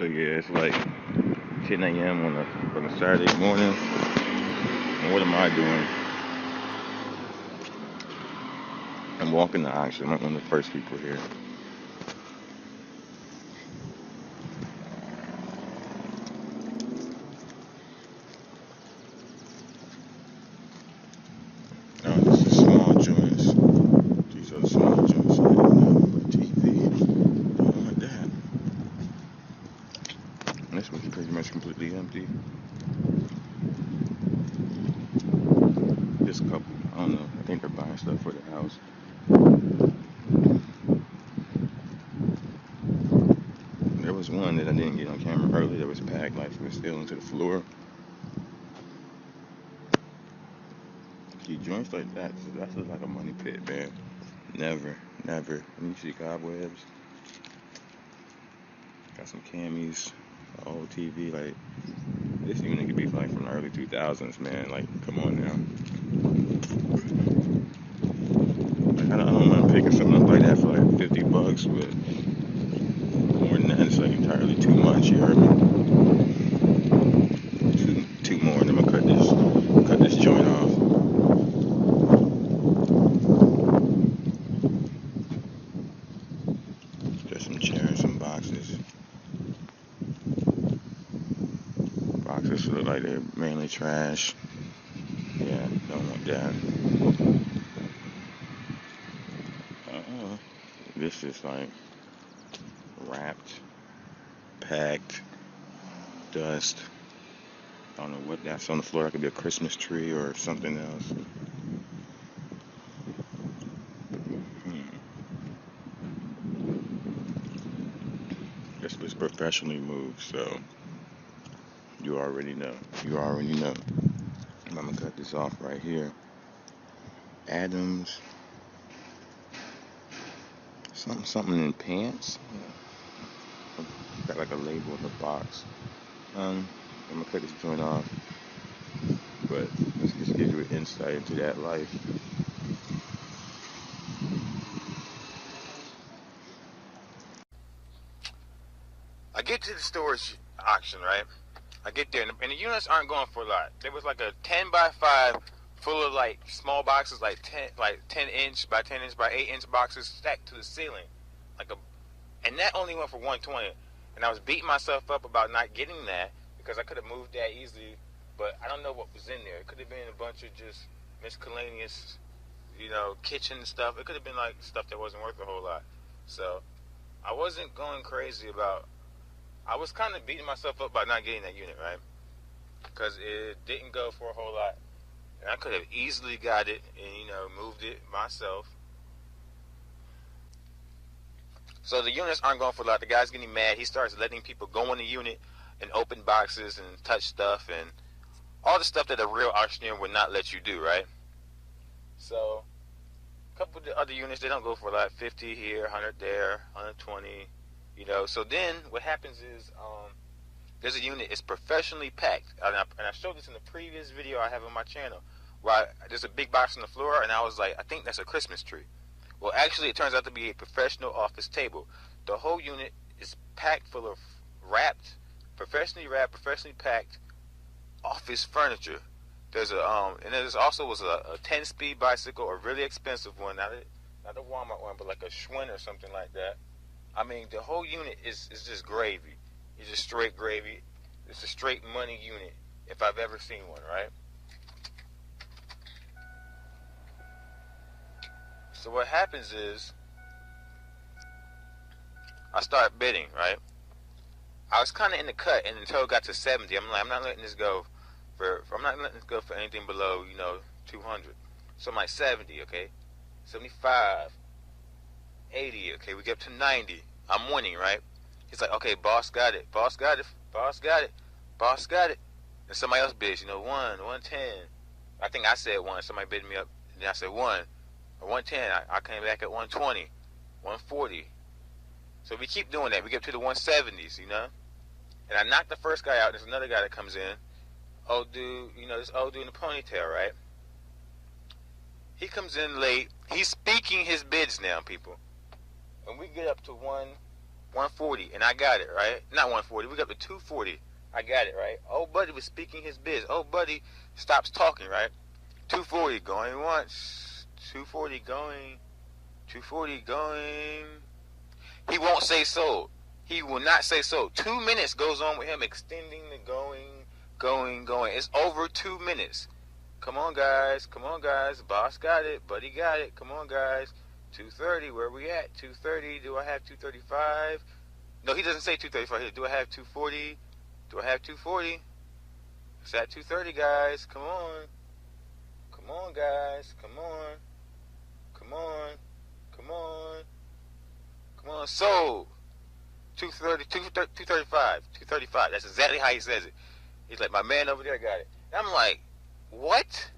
Yeah, it's like 10 a.m. on a Saturday morning. And what am I doing? I'm walking the auction. I'm one of the first people here. Oh, this is small joints. These are the small joints. I didn't know. TV. Don't want that. And this one's pretty much completely empty. This couple, I don't know. I think they're buying stuff for the house. There was one that I didn't get on camera earlier that was packed like it was still into the floor. See, joints like that, that's just like a money pit, man. Never, never. And you see cobwebs. Got some camis, old TV. Like, this unit could be like from the early 2000s, man. Like, come on now. Like, I don't mind picking something up like that for like $50, but more than that, it's like entirely too much. You heard me? Two more, and I'm gonna cut this joint off. Just some chairs, some boxes. Boxes look like they're mainly trash. Yeah, don't want that. This is like wrapped, packed, dust. I don't know what that's on the floor. That could be a Christmas tree or something else. Hmm. This was professionally moved, so you already know. You already know. I'm gonna cut this off right here. Adams, something in pants. Got like a label in the box. I'm gonna cut this joint off, but let's just give you an insight into that life. I get to the storage auction, right? I get there, and the units aren't going for a lot. There was like a 10 by 5 full of like small boxes, like 10 inch by 10 inch by 8 inch boxes stacked to the ceiling, like a, and that only went for 120. And I was beating myself up about not getting that because I could have moved that easily, but I don't know what was in there. It could have been a bunch of just miscellaneous, kitchen stuff. It could have been like stuff that wasn't worth a whole lot. So I wasn't going crazy about. I was kind of beating myself up by not getting that unit, right? Because it didn't go for a whole lot. And I could have easily got it and, moved it myself. So the units aren't going for a lot. The guy's getting mad. He starts letting people go in the unit and open boxes and touch stuff and all the stuff that a real auctioneer would not let you do, right? So a couple of the other units, they don't go for a lot. 50 here, 100 there, 120, So then what happens is there's a unit, it's professionally packed. And I showed this in the previous video I have on my channel, where there's a big box on the floor, and I was like, I think that's a Christmas tree. Well, actually, it turns out to be a professional office table. The whole unit is packed full of professionally wrapped, professionally packed office furniture. And there's also was a 10-speed bicycle, a really expensive one, not a Walmart one, but like a Schwinn or something like that. I mean, the whole unit is just gravy. It's just straight gravy. It's a straight money unit, if I've ever seen one, right? So what happens is, I start bidding, right? I was kind of in the cut, and until it got to 70, I'm like, I'm not letting this go for anything below, 200. So I'm like 70, okay, 75, 80, okay, we get up to 90. I'm winning, right? He's like, okay, boss got it, boss got it, boss got it, boss got it. And somebody else bids, 110. I think I said one. Somebody bid me up, and then I said one. Or 110. I came back at 120, 140. So we keep doing that. We get to the 170s, And I knock the first guy out. There's another guy that comes in. Old dude, this old dude in the ponytail, right? He comes in late. He's speaking his bids now, people. And we get up to 140, and I got it, right? Not 140, we got to 240. I got it, right? Old buddy was speaking his biz. Old buddy stops talking, right? 240 going once, 240 going, 240 going. He won't say sold. He will not say sold. 2 minutes goes on with him extending the going. It's over 2 minutes. Come on, guys. Come on, guys. Boss got it. Buddy got it. Come on, guys. 230. Where we at? 230. Do I have 235? No, he doesn't say 235. Do I have 240? Do I have 240? It's at 230, guys. Come on. Come on, guys. Come on. Come on. Come on. Come on. Sold. 230, 235. 235. That's exactly how he says it. He's like, my man over there got it. And I'm like, what?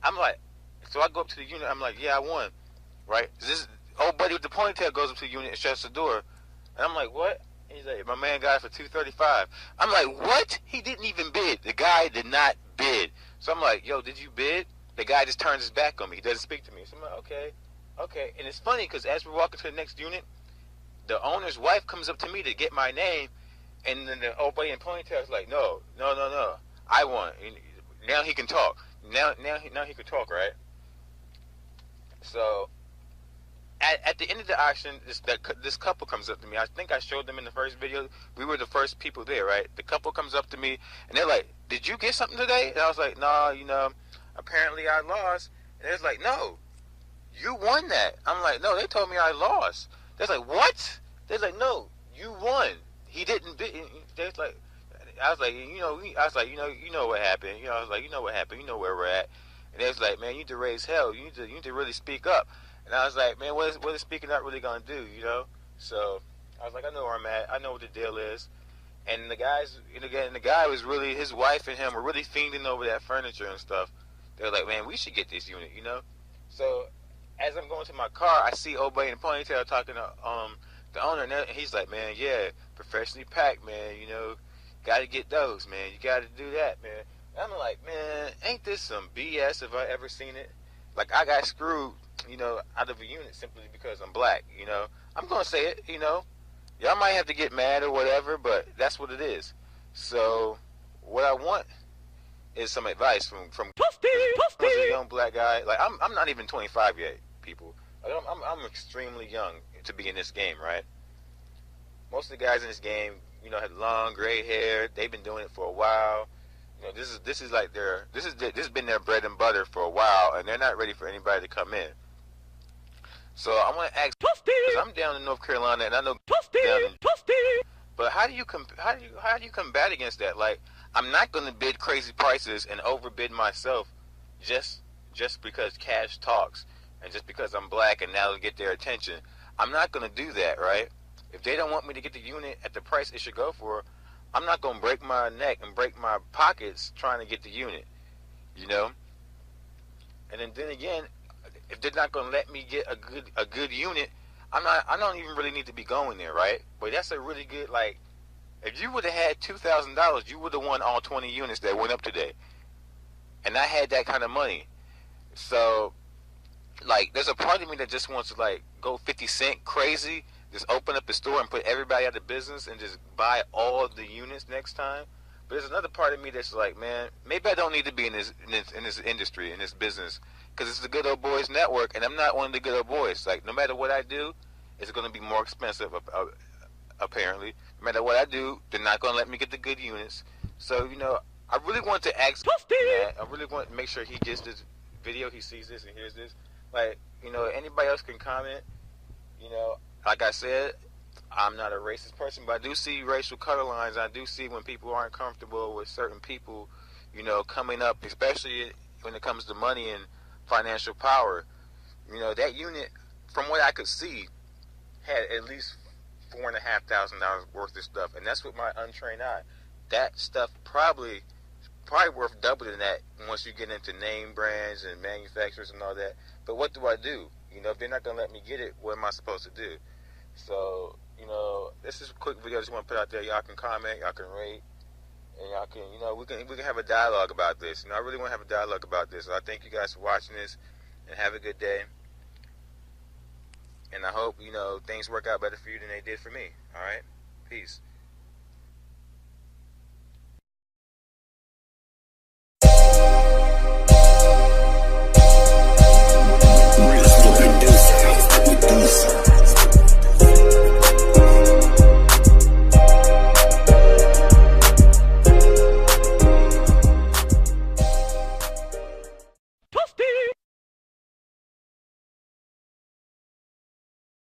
I'm like, so I go up to the unit. I'm like, yeah, I won. Right? This old buddy with the ponytail goes up to the unit and shuts the door. And I'm like, what? He's like, my man got it for 235. I'm like, what? He didn't even bid. The guy did not bid. So I'm like, yo, did you bid? The guy just turns his back on me. He doesn't speak to me. So I'm like, okay. And it's funny because as we're walking to the next unit, the owner's wife comes up to me to get my name. And then the old buddy in ponytail is like, no. I won. And now he can talk. Now he can talk, right? So at the end of the auction, this couple comes up to me. I think I showed them in the first video. We were the first people there, right? The couple comes up to me, and they're like, did you get something today? And I was like, no, apparently I lost. And they're like, no, you won that. I'm like, no, they told me I lost. They're like, what? They're like, no, you won. He didn't bid. They're like, I was like, you know what happened. I was like, you know what happened. You know where we're at. And they was like, man, you need to raise hell. You need to really speak up. And I was like, man, what is speaking up really gonna do? So I was like, I know where I'm at. I know what the deal is. And the guy was really, his wife and him were really fiending over that furniture and stuff. They were like, man, we should get this unit, So as I'm going to my car, I see old buddy in a ponytail talking to the owner, and he's like, man, yeah, professionally packed, man. Got to get those, man. You got to do that, man. And I'm like, man, ain't this some BS if I ever seen it? Like, I got screwed, out of a unit simply because I'm black, I'm going to say it, Y'all might have to get mad or whatever, but that's what it is. So, what I want is some advice from a young black guy. Like, I'm not even 25 yet, people. Like, I'm extremely young to be in this game, right? Most of the guys in this game, had long gray hair. They've been doing it for a while. This has been their bread and butter for a while, and they're not ready for anybody to come in. So I want to ask, because I'm down in North Carolina, and I know down in, but how do you combat against that? Like, I'm not going to bid crazy prices and overbid myself just because cash talks, and just because I'm black and that'll get their attention. I'm not going to do that, right? If they don't want me to get the unit at the price it should go for, I'm not going to break my neck and break my pockets trying to get the unit, And then again, if they're not going to let me get a good unit, I don't even really need to be going there, right? But that's a really good, like, if you would have had $2,000, you would have won all 20 units that went up today. And I had that kind of money. So, like, there's a part of me that just wants to, like, go 50 Cent crazy, just open up the store and put everybody out of business and just buy all of the units next time. But there's another part of me that's like, man, maybe I don't need to be in this industry, in this business, because it's the good old boys network, and I'm not one of the good old boys. Like, no matter what I do, it's going to be more expensive, apparently. No matter what I do, they're not going to let me get the good units. So, I really want to ask Matt, I really want to make sure he gets this video, he sees this and hears this. Like, anybody else can comment. Like I said, I'm not a racist person, but I do see racial color lines. I do see when people aren't comfortable with certain people, coming up, especially when it comes to money and financial power. That unit, from what I could see, had at least $4,500 worth of stuff, and that's with my untrained eye. That stuff probably worth double than that once you get into name brands and manufacturers and all that. But what do I do? If they're not going to let me get it, what am I supposed to do? So, this is a quick video I just want to put out there. Y'all can comment, y'all can rate, and y'all can, we can have a dialogue about this. I really want to have a dialogue about this. So I thank you guys for watching this, and have a good day. And I hope, things work out better for you than they did for me. All right? Peace.